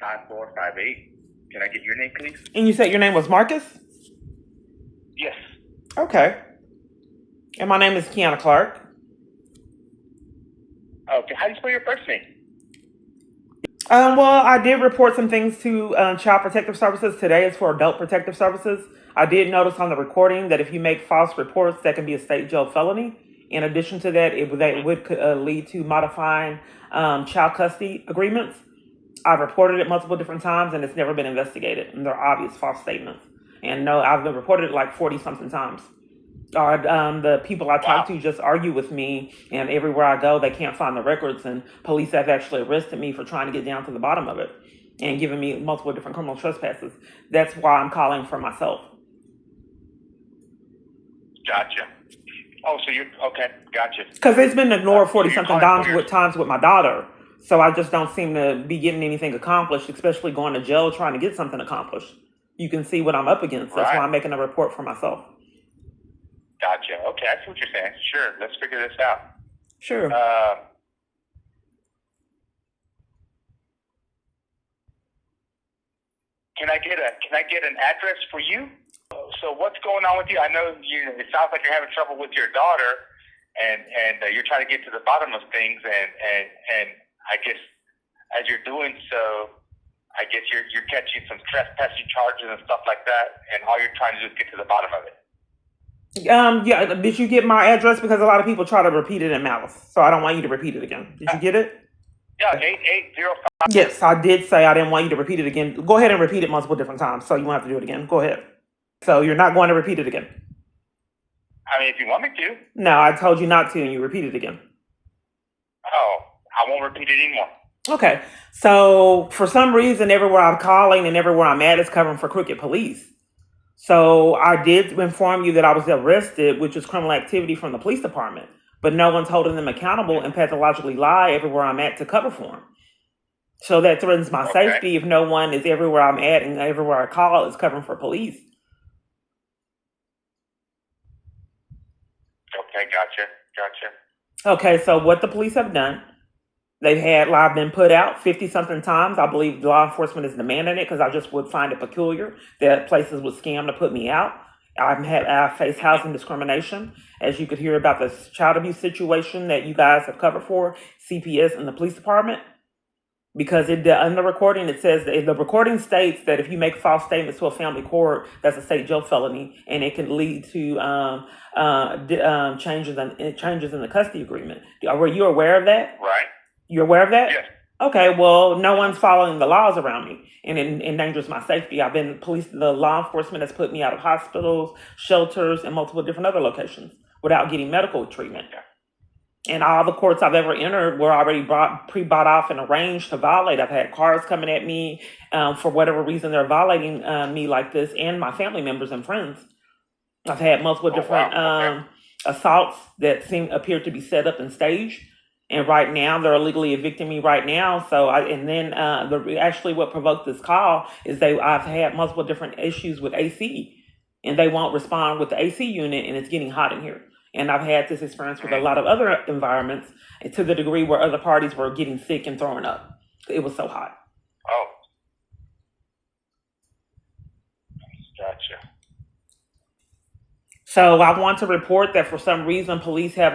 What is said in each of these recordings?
5458. Can I get your name, please? And you said your name was Marcus? Yes. Okay. And my name is Kiana Clark. Okay, how do you spell your first name? Well, I did report some things to Child Protective Services. Today is for Adult Protective Services. I did notice on the recording that if you make false reports, that can be a state jail felony. In addition to that, it would lead to modifying child custody agreements. I've reported it multiple different times, and it's never been investigated. And they're obvious false statements. And no, I've been reported it like 40-something times. The people I talk to just argue with me, and everywhere I go, they can't find the records, and police have actually arrested me for trying to get down to the bottom of it and giving me multiple different criminal trespasses. That's why I'm calling for myself. Gotcha. Oh, so you're okay. Gotcha. Because it's been ignored 40-something times with my daughter, so I just don't seem to be getting anything accomplished, especially going to jail trying to get something accomplished. You can see what I'm up against. That's why I'm making a report for myself. Gotcha. Okay, I see what you're saying. Sure, let's figure this out. Sure. Can I get an address for you? So what's going on with you? I know it sounds like you're having trouble with your daughter, and you're trying to get to the bottom of things, and I guess as you're doing so, I guess you're catching some trespassing charges and stuff like that, and all you're trying to do is get to the bottom of it. Yeah, did you get my address? Because a lot of people try to repeat it in malice, so I don't want you to repeat it again. Did you get it? Yeah, 8805. Yes, I did say I didn't want you to repeat it again. Go ahead and repeat it multiple different times, so you won't have to do it again. Go ahead. So you're not going to repeat it again? I mean, if you want me to. No, I told you not to, and you repeat it again. Oh, I won't repeat it anymore. Okay, so for some reason, everywhere I'm calling and everywhere I'm at is covering for crooked police. So I did inform you that I was arrested, which is criminal activity from the police department, but no one's holding them accountable and pathologically lie everywhere I'm at to cover for them. So that threatens my safety if no one is everywhere I'm at and everywhere I call is covering for police. Okay, gotcha. Okay, so what the police have done, they've had live been put out 50-something times. I believe law enforcement is demanding it because I just would find it peculiar that places would scam to put me out. I've faced housing discrimination, as you could hear about the child abuse situation that you guys have covered for CPS and the police department. Because in the recording, it says that the recording states that if you make false statements to a family court, that's a state jail felony, and it can lead to changes in the custody agreement. Were you aware of that? Right. You're aware of that? Yes. Okay, well, no one's following the laws around me, and it endangers my safety. The law enforcement has put me out of hospitals, shelters, and multiple different other locations without getting medical treatment. Yeah. And all the courts I've ever entered were already pre-bought off and arranged to violate. I've had cars coming at me for whatever reason they're violating me like this, and my family members and friends. I've had multiple different assaults that appear to be set up and staged. And right now, they're illegally evicting me right now. So, actually what provoked this call is I've had multiple different issues with AC, and they won't respond with the AC unit, and it's getting hot in here. And I've had this experience with a lot of other environments, to the degree where other parties were getting sick and throwing up. It was so hot. Oh. Gotcha. So I want to report that for some reason, police they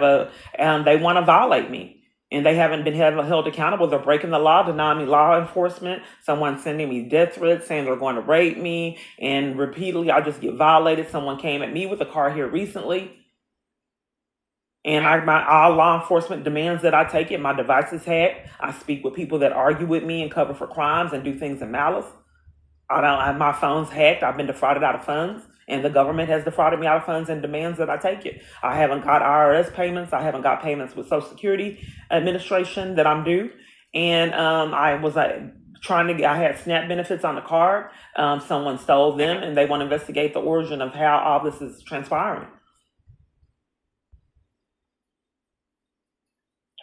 want to violate me. And they haven't been held accountable. They're breaking the law, denying me law enforcement. Someone's sending me death threats, saying they're going to rape me. And repeatedly, I just get violated. Someone came at me with a car here recently. And all law enforcement demands that I take it. My device is hacked. I speak with people that argue with me and cover for crimes and do things in malice. My phone's hacked. I've been defrauded out of funds. And the government has defrauded me out of funds and demands that I take it. I haven't got IRS payments. I haven't got payments with Social Security Administration that I'm due. And I had SNAP benefits on the card. Someone stole them, and they want to investigate the origin of how all this is transpiring.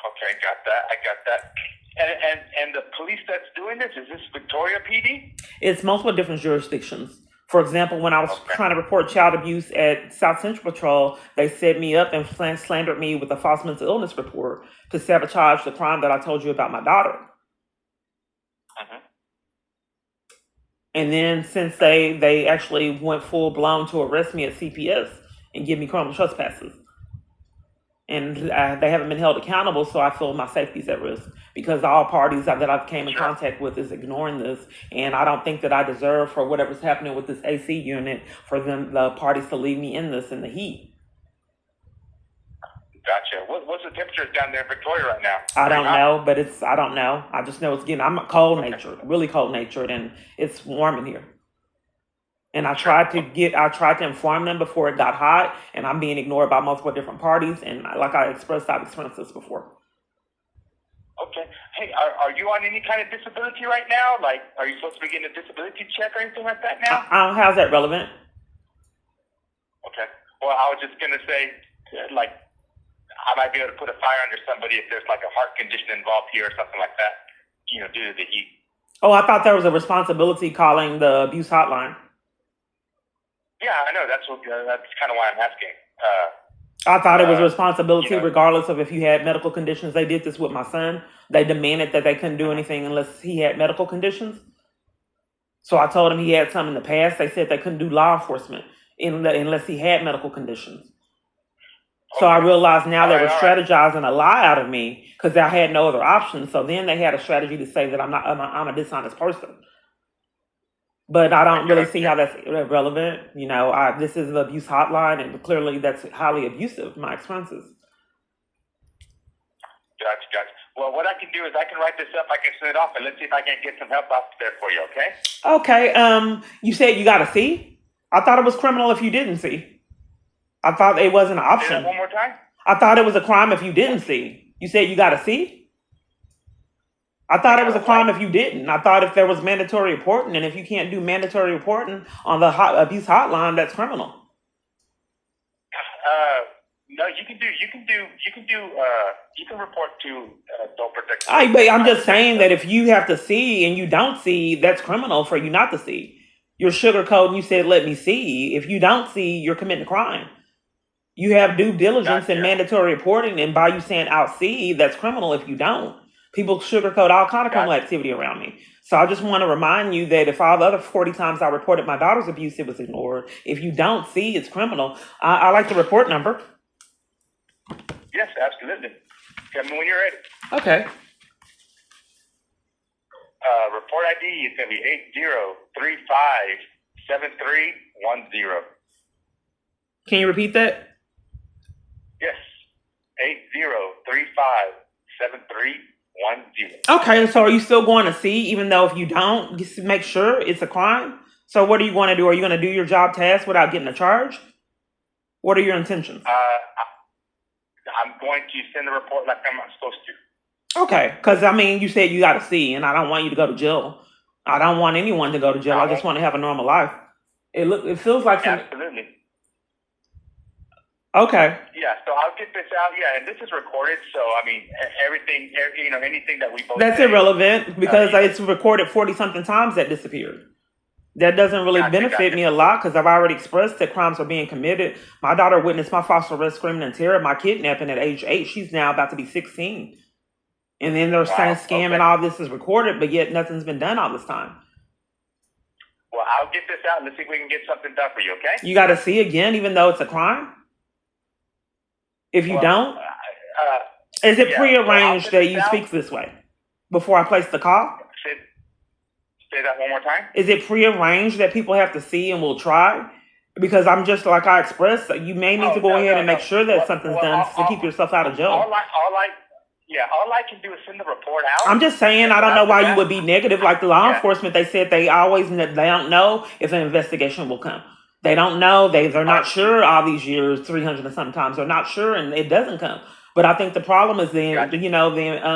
Okay, I got that. And the police that's doing this, is this Victoria PD? It's multiple different jurisdictions. For example, when I was trying to report child abuse at South Central Patrol, they set me up and slandered me with a false mental illness report to sabotage the crime that I told you about my daughter. And then since they actually went full blown to arrest me at CPS and give me criminal trespasses, and they haven't been held accountable, so I feel my safety's at risk because all parties that I've came in Sure. contact with is ignoring this, and I don't think that I deserve for whatever's happening with this AC unit for the parties to leave me in this in the heat. Gotcha. What's the temperature down there in Victoria right now? I don't know, but I don't know. I just know it's getting. I'm cold natured, really cold natured, and it's warm in here. And I tried to inform them before it got hot, and I'm being ignored by multiple different parties. And like I expressed, I've experienced this before. Okay. Hey, are you on any kind of disability right now? Like, are you supposed to be getting a disability check or anything like that now? How's that relevant? Okay. Well, I was just gonna say, like, I might be able to put a fire under somebody if there's like a heart condition involved here or something like that, due to the heat. Oh, I thought there was a responsibility calling the abuse hotline. Yeah, I know. That's kind of why I'm asking. I thought it was a responsibility regardless of if you had medical conditions. They did this with my son. They demanded that they couldn't do anything unless he had medical conditions. So I told him he had some in the past. They said they couldn't do law enforcement unless he had medical conditions. So I realized now they were strategizing a lie out of me because I had no other option. So then they had a strategy to say that I'm a dishonest person. But I don't really see how that's relevant. This is the abuse hotline, and clearly that's highly abusive, my expenses. Gotcha. Well, what I can do is I can write this up, I can send it off, and let's see if I can get some help out there for you, okay? Okay. You said you got to see? I thought it was criminal if you didn't see. I thought it wasn't an option. Say that one more time? I thought it was a crime if you didn't see. You said you got to see? I thought it was a crime if you didn't. I thought if there was mandatory reporting, and if you can't do mandatory reporting on the abuse hotline, that's criminal. No, you can report to adult protection. I'm just saying that if you have to see and you don't see, that's criminal for you not to see. You're sugarcoating. You said, let me see. If you don't see, you're committing a crime. You have due diligence and mandatory reporting, and by you saying I'll see, that's criminal if you don't. People sugarcoat all kind of criminal activity around me. So I just want to remind you that if all the other 40 times I reported my daughter's abuse, it was ignored. If you don't see, it's criminal. I like the report number. Yes, absolutely. Tell me when you're ready. Okay. Report ID is going to be 80357310. Can you repeat that? Yes. 80357310. Okay, so are you still going to see, even though if you don't, just make sure it's a crime? So what are you going to do? Are you going to do your job task without getting a charge? What are your intentions? I'm going to send the report like I'm not supposed to. Okay, because you said you got to see, and I don't want you to go to jail. I don't want anyone to go to jail. I just want to have a normal life. It feels like something. Absolutely. Okay. Yeah, so I'll get this out. Yeah, and this is recorded, so everything, anything that we both. That's irrelevant because it's recorded 40-something times that disappeared. That doesn't really benefit me a lot because I've already expressed that crimes are being committed. My daughter witnessed my false arrest, screaming in terror, my kidnapping at age 8. She's now about to be 16. And then they're saying scam and all this is recorded, but yet nothing's been done all this time. Well, I'll get this out and let's see if we can get something done for you, okay? You got to see again, even though it's a crime? If you don't? Is it prearranged that you speak this way before I place the call? Say that one more time. Is it prearranged that people have to see and will try? Because I'm just like I expressed, you may need to go ahead and make sure that something's done to keep yourself out of jail. All I can do is send the report out. I'm just saying, I don't know why you would be negative. Like the law enforcement, they said they don't know if an investigation will come. They don't know. They're not sure all these years, 300 and sometimes. They're not sure, and it doesn't come. But I think the problem is the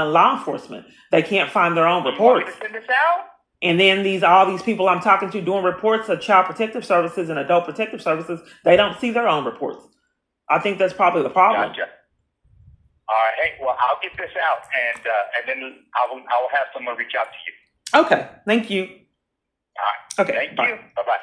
law enforcement. They can't find their own reports. You want me to send this out? And then all these people I'm talking to doing reports of child protective services and adult protective services, they don't see their own reports. I think that's probably the problem. Gotcha. All right. Hey, well, I'll get this out, and then I will have someone reach out to you. Okay. Thank you. All right. Okay. Thank you. Bye-bye.